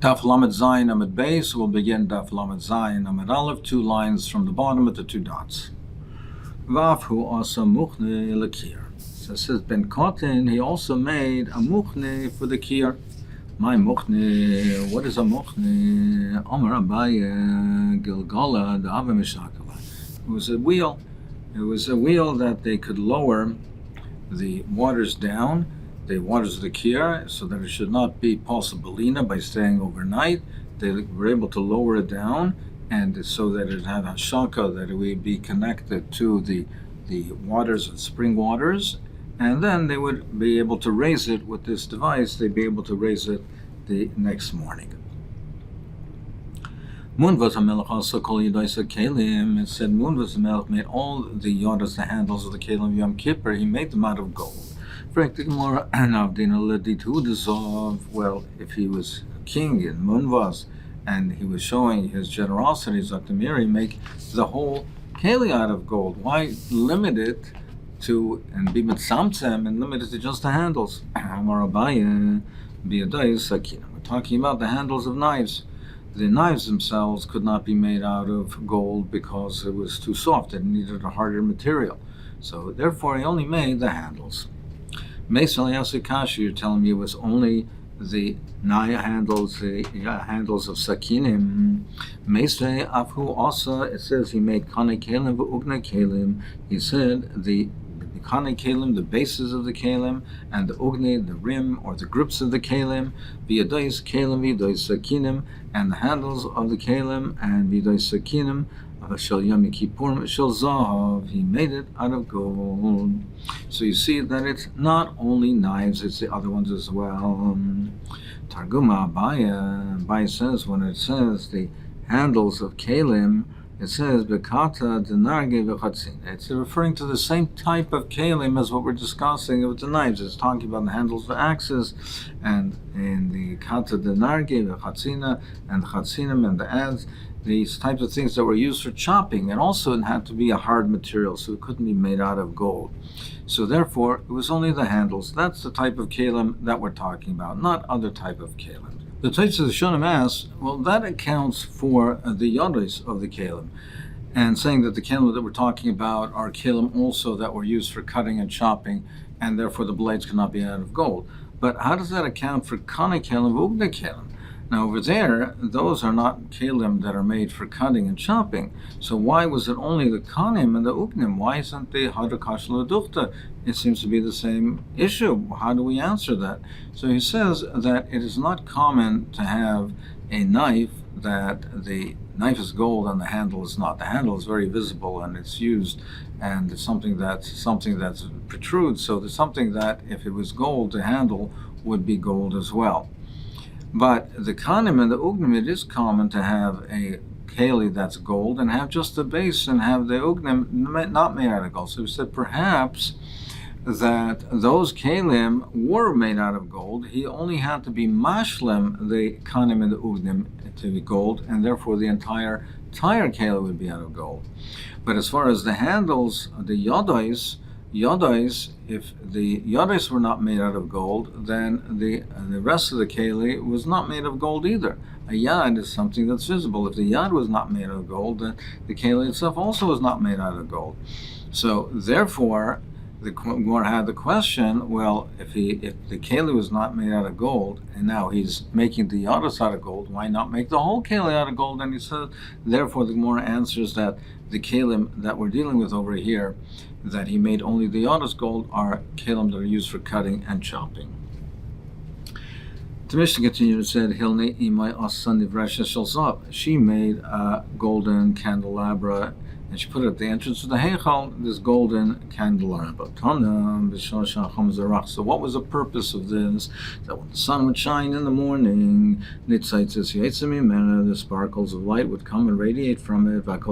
Daf Lamed Zayin Amud Beis. We'll begin Daf Lamed Zayin Amud Aleph, 2 lines from the bottom with the 2 dots. Vafhu asa muchne lekir. So it says Ben Kotin, he also made a muchne for the kir. My muchne, what is a muchne? Amar Abaye Gilgala Da'ava Mishakala. It was a wheel. It was a wheel that they could lower the waters down, the waters of the kir, so that it should not be possibilina by staying overnight. They were able to lower it down, and so that it had a shaka, that it would be connected to the waters of spring waters, and then they would be able to raise it with this device. They'd be able to raise it the next morning. Munvaz HaMelech also called Yodaisa Kalim. It said Munvaz HaMelech made all the yodas, the handles of the Kalim Yom Kippur, he made them out of gold. Well, if he was a king in Munvaz and he was showing his generosity, Zaktamiri, make the whole keli out of gold. Why limit it to and be mitzamtzem and limit it to just the handles? We're talking about the handles of knives. The knives themselves could not be made out of gold because it was too soft. It needed a harder material. So therefore he only made the handles. Meisel Yasikashi, you're telling me it was only the handles, the handles of sakinim. Meisel Afhu also, it says he made kane kelim v'ugna kelim. He said the kane kelim, the bases of the kelim, and the ugni, the rim or the grips of the kelim, v'yadois kelim, v'yadois sakinim, and the handles of the kelim, and v'yadois sakinim, Shel Yomi Kippurim, Shel Zahav, he made it out of gold. So you see that it's not only knives, it's the other ones as well. Targuma Abaye says, when it says the handles of Kalim, it says Bekata Denarge V'chatzin. It's referring to the same type of Kalim as what we're discussing with the knives. It's talking about the handles of the axes, and in the Kata Denarge V'chatzina and Chatzinim and the adz, these types of things that were used for chopping, and also it had to be a hard material, so it couldn't be made out of gold. So therefore, it was only the handles. That's the type of kalim that we're talking about, not other type of kalim. The types of the Shonim asks, well, that accounts for the yodas of the kalim, and saying that the kalim that we're talking about are kalim also that were used for cutting and chopping, and therefore the blades cannot be out of gold. But how does that account for kane kalim, ugna kalim? Now over there, those are not kalim that are made for cutting and chopping. So why was it only the kanim and the ugnim? Why isn't the hadakash l'duchta? It seems to be the same issue. How do we answer that? So he says that it is not common to have a knife that the knife is gold and the handle is not. The handle is very visible and it's used, and it's something that protrudes. So there's something that if it was gold, the handle would be gold as well. But the kanim and the ugnim, it is common to have a keli that's gold and have just the base and have the ugnim not made out of gold. So we said perhaps that those kelim were made out of gold. He only had to be mashlem the kanim and the ugnim to be gold, and therefore the entire keli would be out of gold. But as far as the handles, the yodos, if the yodos were not made out of gold, then the rest of the keli was not made of gold either. A yad is something that's visible. If the yad was not made out of gold, then the keli itself also was not made out of gold. So therefore, the Gemara had the question: well, if the keli was not made out of gold, and now he's making the yodos out of gold, why not make the whole keli out of gold? And he said, therefore, the Gemara answers that the kelim that we're dealing with over here, that he made only the yodos gold, are kelim that are used for cutting and chopping. The Mishnah continued and said, Hilni imay asan nivresha shel zav. She made a golden candelabra, and she put it at the entrance of the Heichal, this golden candelabra. So what was the purpose of this? That when the sun would shine in the morning, the sparkles of light would come and radiate from it. And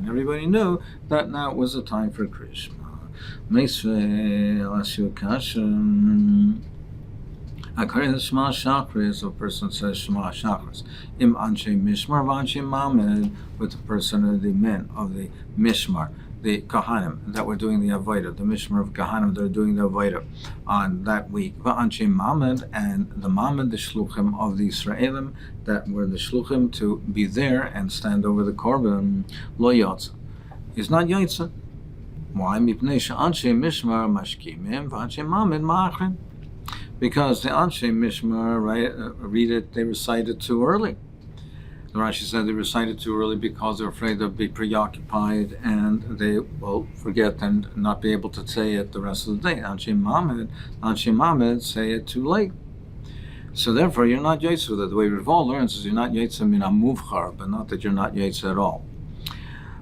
everybody knew that now was the time for Krishma. According to Shema Shachris, a person says Shema Shachris. Im Anshe Mishmar Vanshe Mamed, with the person of the men of the Mishmar. the Kohanim that were doing the Avodah, the Mishmar of Kohanim that are doing the Avodah on that week. V'anshei Mamad, and the Mamad, the Shluchim of the Israelim that were the Shluchim to be there and stand over the Korban, Lo Yotza. He's not Yotza. Why? Mipnei she'anshei Mishmar mashkimim v'anshei Mamad ma'achrim. Because the Anshe Mishmar, read it, they recite it too early. The Rashi said they recite it too early because they're afraid they'll be preoccupied and they will forget and not be able to say it the rest of the day. Anshe Mamed say it too late. So therefore, you're not Yotze with it. The way Rival learns is you're not Yotze min amuvchar, but not that you're not Yotze at all.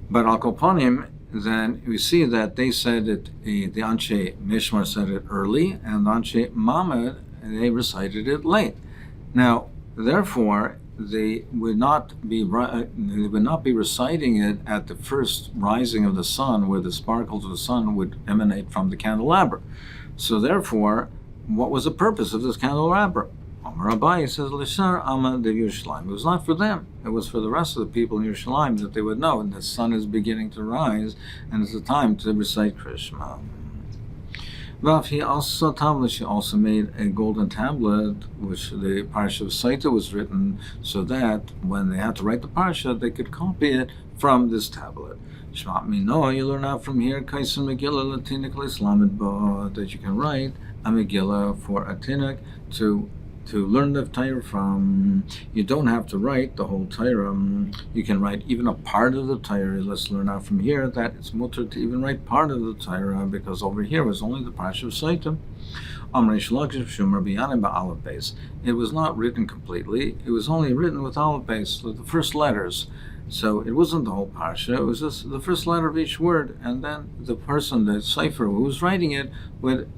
But Al Kopanim, then we see that they said it, the Anshe Mishmar said it early, and the Anshe Mamed, they recited it late. Now, therefore, they would not be reciting it at the first rising of the sun, where the sparkles of the sun would emanate from the candelabra. So therefore, what was the purpose of this candelabra? Amar Abaye says, "Lishar Ama de Yerushalayim." It was not for them. It was for the rest of the people in Yerushalayim that they would know the sun is beginning to rise, and it's the time to recite Krishma. He also made a golden tablet, which the Parsha of Saita was written, so that when they had to write the Parsha, they could copy it from this tablet. Shmat Mino, you learn out from here, Kaisan Megillah Latinik Islamid Ba, that you can write a Megillah for a Tinnik to learn the Torah from. You don't have to write the whole Torah. You can write even a part of the Torah. Let's learn out from here that it's mutter to even write part of the Torah, because over here was only the Parsha of Saitim. It was not written completely. It was only written with Aleph base, with the first letters. So it wasn't the whole Parsha, it was just the first letter of each word, and then the person, the Sefer who was writing it, would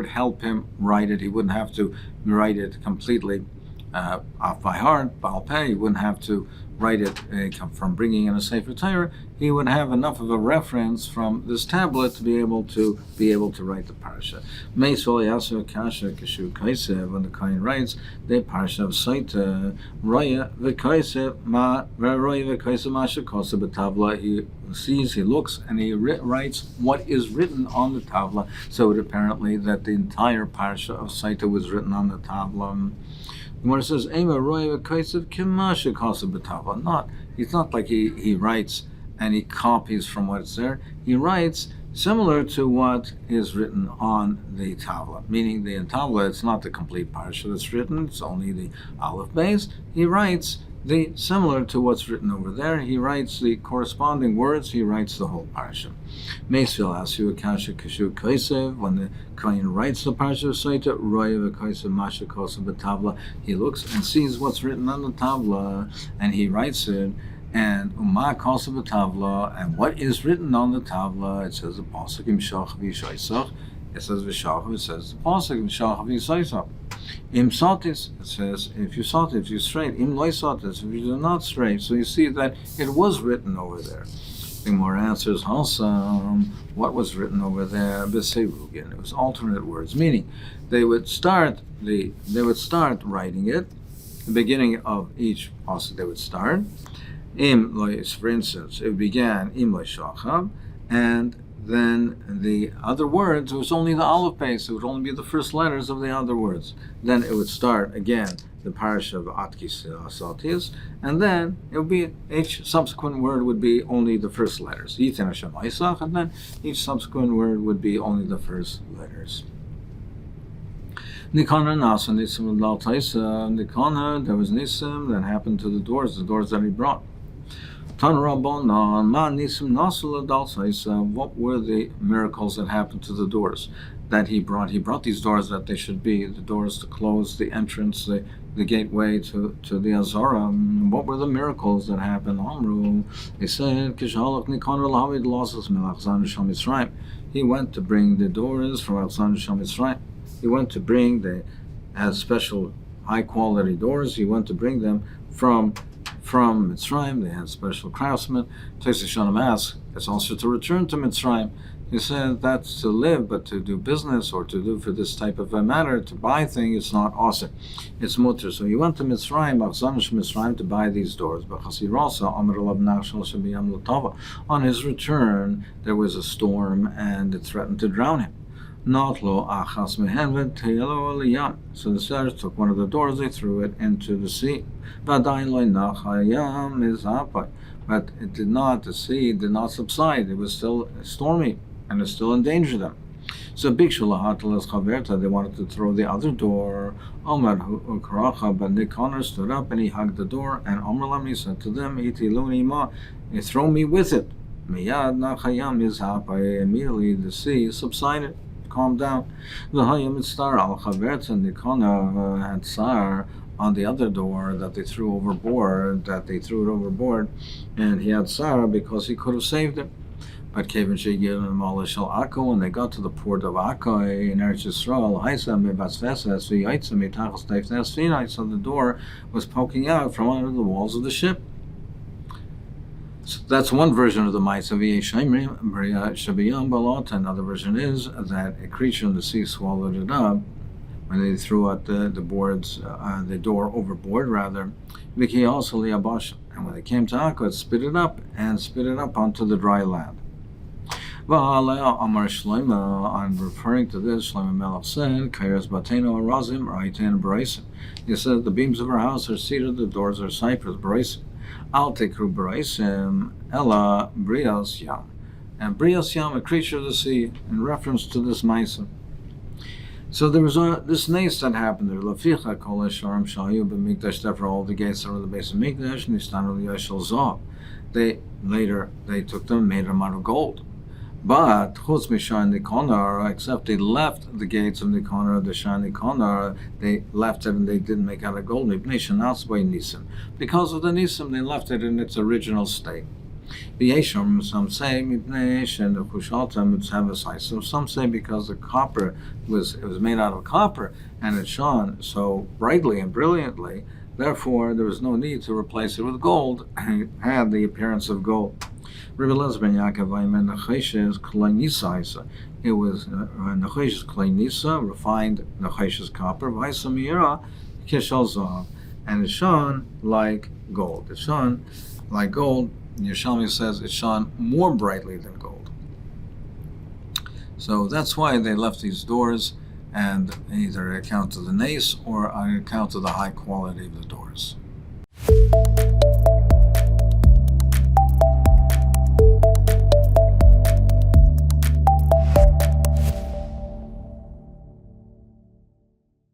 help him write it. He wouldn't have to write it completely off by heart, Baal Peh. He wouldn't have to write it from bringing in a Sefer Torah. He would have enough of a reference from this tablet to be able to write the Parsha. When the Kohen writes the Parsha of Saita, he sees, he looks, and he writes what is written on the Tavla. So it apparently that the entire Parsha of Saita was written on the Tavla. When it says not, it's not like he writes and he copies from what's there. He writes similar to what is written on the Tavla, meaning the Tavla, it's not the complete Parsha that's written, it's only the Aleph base. He writes the similar to what's written over there. He writes the corresponding words. He writes the whole parsha. Meisvil asu akasha kashu kaisev. When the Kohen writes the parsha of Saita, roya v'kaisev masha kosev b'tavla. He looks and sees what's written on the tavla, and he writes it. And umma kosev b'tavla, and what is written on the tavla? It says the pasuk imshach v'yishaisach. It says v'shachav. It says the pasuk imshach v'yishaisach. Im satis, it says, if you satis, if you straight. Im loy satis, if you do not straight. So you see that it was written over there. The more answers, Halsam, what was written over there? B'seirugin. It was alternate words, meaning they would start writing it. The beginning of each pasuk they would start. Im loy, for instance, it began im loy shachav, and then the other words, it was only the aleph base, it would only be the first letters of the other words. Then it would start again the parsha of Atkis Asatis, and then it would be each subsequent word would be only the first letters. Yitin Hashem Isach, and then each subsequent word would be only the first letters. Nikana Nasa Nisim Lal Taisa, Nikana, there was Nisim that happened to the doors that he brought. What were the miracles that happened to the doors that he brought? He brought these doors that they should be, the doors to close, the entrance, the gateway to the Azara. What were the miracles that happened? Amru, he said, he went to bring the doors from Alexander Shal. He went to bring as special high quality doors. He went to bring them from Mitzrayim. They had special craftsmen. Tosei Shalom asks, it's also to return to Mitzrayim. He said that's to live, but to do business or to do for this type of a matter, to buy things, it's not awesome. It's mutter. So he went to Mitzrayim to buy these doors. On his return, there was a storm and it threatened to drown him. So the sailors took one of the doors, they threw it into the sea. But it did not, the sea did not subside. It was still stormy and it still endangered them. So they wanted to throw the other door. But Nicanor stood up and he hugged the door, and he said to them, throw me with it. Immediately the sea subsided, calmed down. Nicanor had tsar on the other door that they threw overboard, and he had tsar because he could have saved it. But when they got to the port of Akko in Eretz Yisrael, so the door was poking out from under the walls of the ship. So that's one version of the Ma'aseh. Another version is that a creature in the sea swallowed it up when they threw out the door overboard, rather. And when they came to Akko, it spit it up onto the dry land. Amar Shlomo, on referring to this, Shlomo Melech said, Kairas Bateno Arazim Raitan Baraisim. He said, the beams of our house are cedar, the doors are cypress, Baraisim. Al Tekru Baraisim, Ella Brios Yam. And Brios Yam, a creature of the sea, in reference to this Maisa. So there was this nace that happened there. Laficha Kol Esharim Shayu B'Mikdash, therefore all the gates that were the base of Mikdash, Nistanu Yashel Zav. They took them and made them out of gold. But Chutz Mishan Nicanor, except they left the gates of Nicanor, the Shan Nicanor, they left it and they didn't make out of gold. Because of the Nisim, they left it in its original state. Some say some say because the copper was made out of copper and it shone so brightly and brilliantly, therefore there was no need to replace it with gold. It had the appearance of gold. Rabbi Elazar ben Yaakov, it was Necheshes Kleinisa, refined Necheshes copper, and it shone like gold. It shone like gold. Yerushalmi says it shone more brightly than gold. So that's why they left these doors, and either on account of the nace or on account of the high quality of the doors.